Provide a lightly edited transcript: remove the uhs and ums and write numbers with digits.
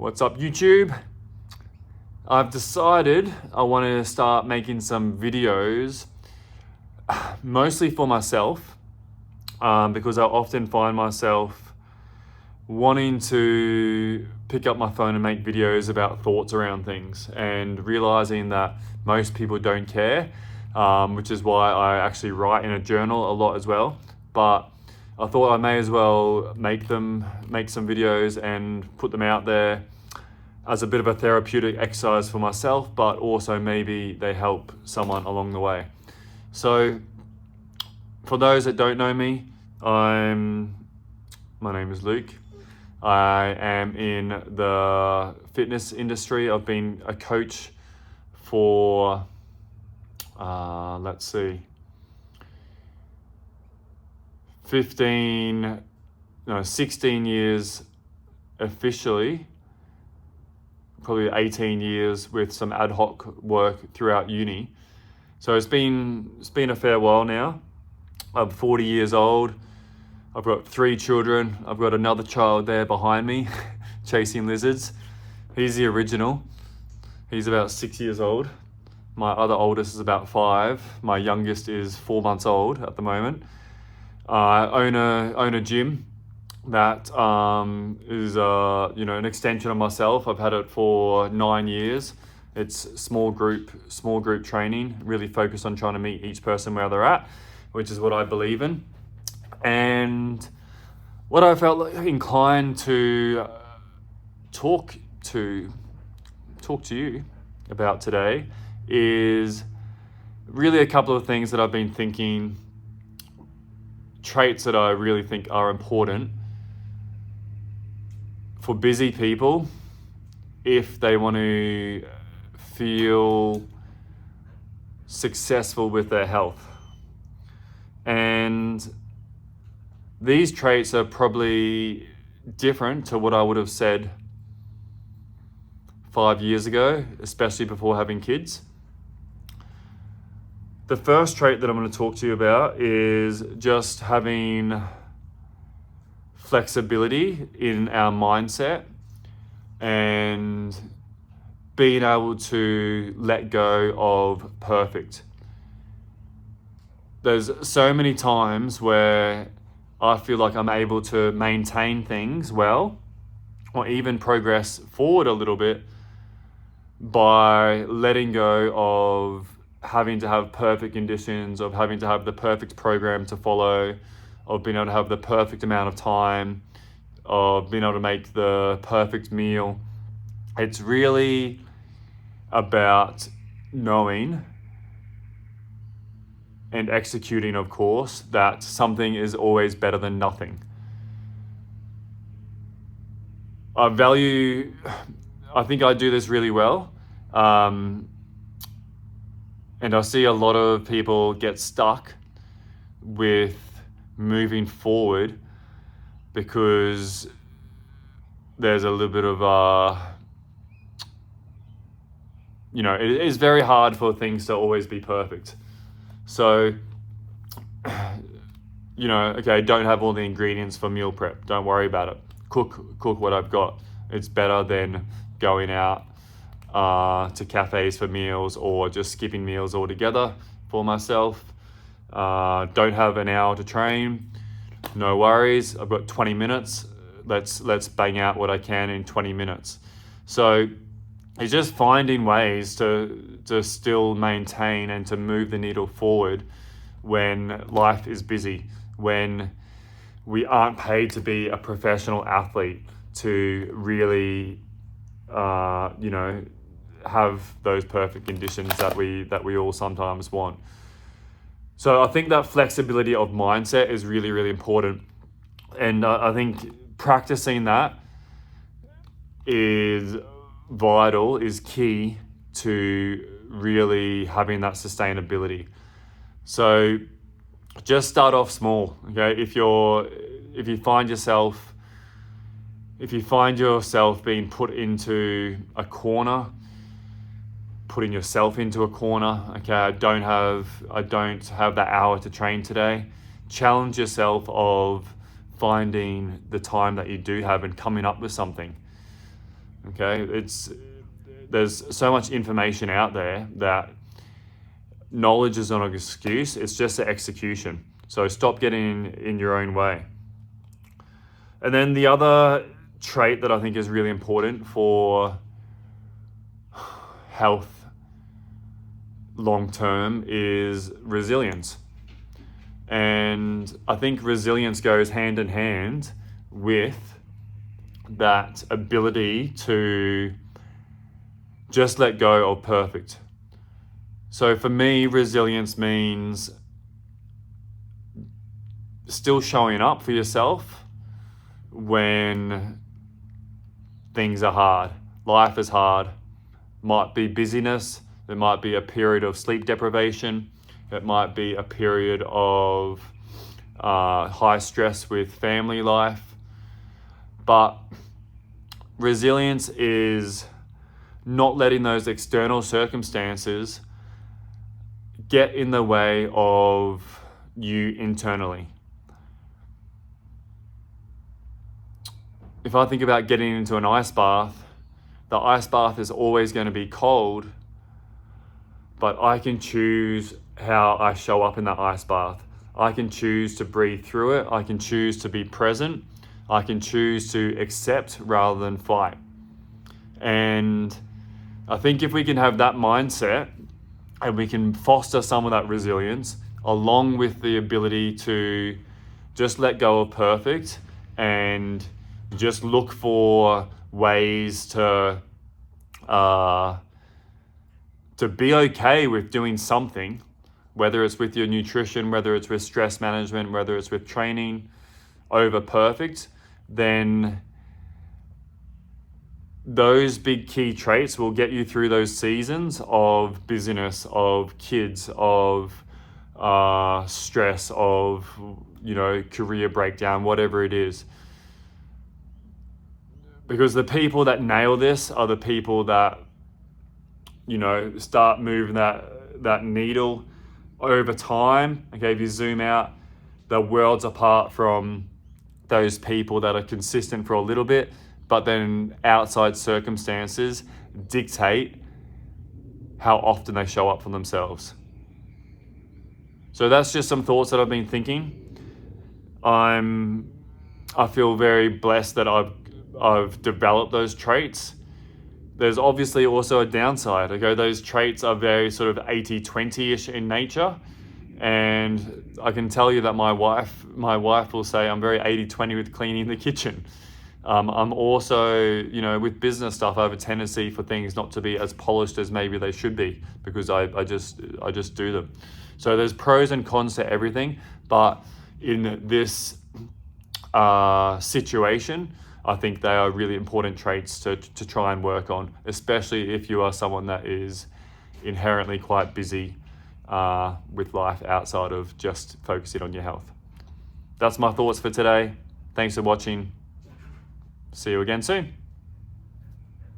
What's up, YouTube? I've decided I want to start making some videos, mostly for myself, because I often find myself wanting to pick up my phone and make videos about thoughts around things and realizing that most people don't care, which is why I actually write in a journal a lot as well. But I thought I may as well make some videos and put them out there as a bit of a therapeutic exercise for myself, but also maybe they help someone along the way. So for those that don't know me, my name is Luke. I am in the fitness industry. I've been a coach for, 16 years officially, probably 18 years with some ad hoc work throughout uni. So it's been a fair while now. I'm 40 years old. I've got 3 children. I've got another child there behind me chasing lizards. He's the original. He's about 6 years old. My other oldest is about 5. My youngest is 4 months old at the moment. I own a gym that is an extension of myself. I've had it for 9 years. It's small group training, really focused on trying to meet each person where they're at, which is what I believe in. And what I felt inclined to talk to you about today is really a couple of things that I've been thinking, traits that I really think are important for busy people if they want to feel successful with their health. And these traits are probably different to what I would have said 5 years ago, especially before having kids. The first trait that I'm going to talk to you about is just having flexibility in our mindset and being able to let go of perfect. There's so many times where I feel like I'm able to maintain things well, or even progress forward a little bit by letting go of having to have perfect conditions, of having to have the perfect program to follow, of being able to have the perfect amount of time, of being able to make the perfect meal. It's really about knowing and executing, of course, that something is always better than nothing. I think I do this really well. And I see a lot of people get stuck with moving forward because there's a little bit of it is very hard for things to always be perfect. So, don't have all the ingredients for meal prep. Don't worry about it. Cook what I've got. It's better than going out to cafes for meals or just skipping meals altogether for myself. Don't have an hour to train. No worries. I've got 20 minutes. Let's bang out what I can in 20 minutes. So it's just finding ways to still maintain and to move the needle forward when life is busy, when we aren't paid to be a professional athlete to really, have those perfect conditions that we all sometimes want. So I think that flexibility of mindset is really, really important. And I think practicing that is vital, is key to really having that sustainability. So just start off small, okay? If you find yourself being put into a corner, putting yourself into a corner, okay, I don't have that hour to train today. Challenge yourself of finding the time that you do have and coming up with something. Okay, there's so much information out there that knowledge is not an excuse, it's just an execution. So stop getting in your own way. And then the other trait that I think is really important for health long term is resilience. And I think resilience goes hand in hand with that ability to just let go of perfect. So for me, resilience means still showing up for yourself when things are hard. Life is hard. Might be busyness. There might be a period of sleep deprivation. It might be a period of high stress with family life. But resilience is not letting those external circumstances get in the way of you internally. If I think about getting into an ice bath, the ice bath is always going to be cold, but I can choose how I show up in that ice bath. I can choose to breathe through it. I can choose to be present. I can choose to accept rather than fight. And I think if we can have that mindset and we can foster some of that resilience along with the ability to just let go of perfect and just look for ways to be okay with doing something, whether it's with your nutrition, whether it's with stress management, whether it's with training over perfect, then those big key traits will get you through those seasons of busyness, of kids, of stress, of career breakdown, whatever it is. Because the people that nail this are the people that start moving that needle over time. Okay, if you zoom out, the worlds apart from those people that are consistent for a little bit, but then outside circumstances dictate how often they show up for themselves. So that's just some thoughts that I've been thinking. I feel very blessed that I've developed those traits. There's obviously also a downside. Okay, those traits are very sort of 80-20-ish in nature. And I can tell you that my wife will say I'm very 80-20 with cleaning the kitchen. I'm also, with business stuff, I have a tendency for things not to be as polished as maybe they should be because I just do them. So there's pros and cons to everything, but in this situation, I think they are really important traits to try and work on, especially if you are someone that is inherently quite busy with life outside of just focusing on your health. That's my thoughts for today. Thanks for watching. See you again soon.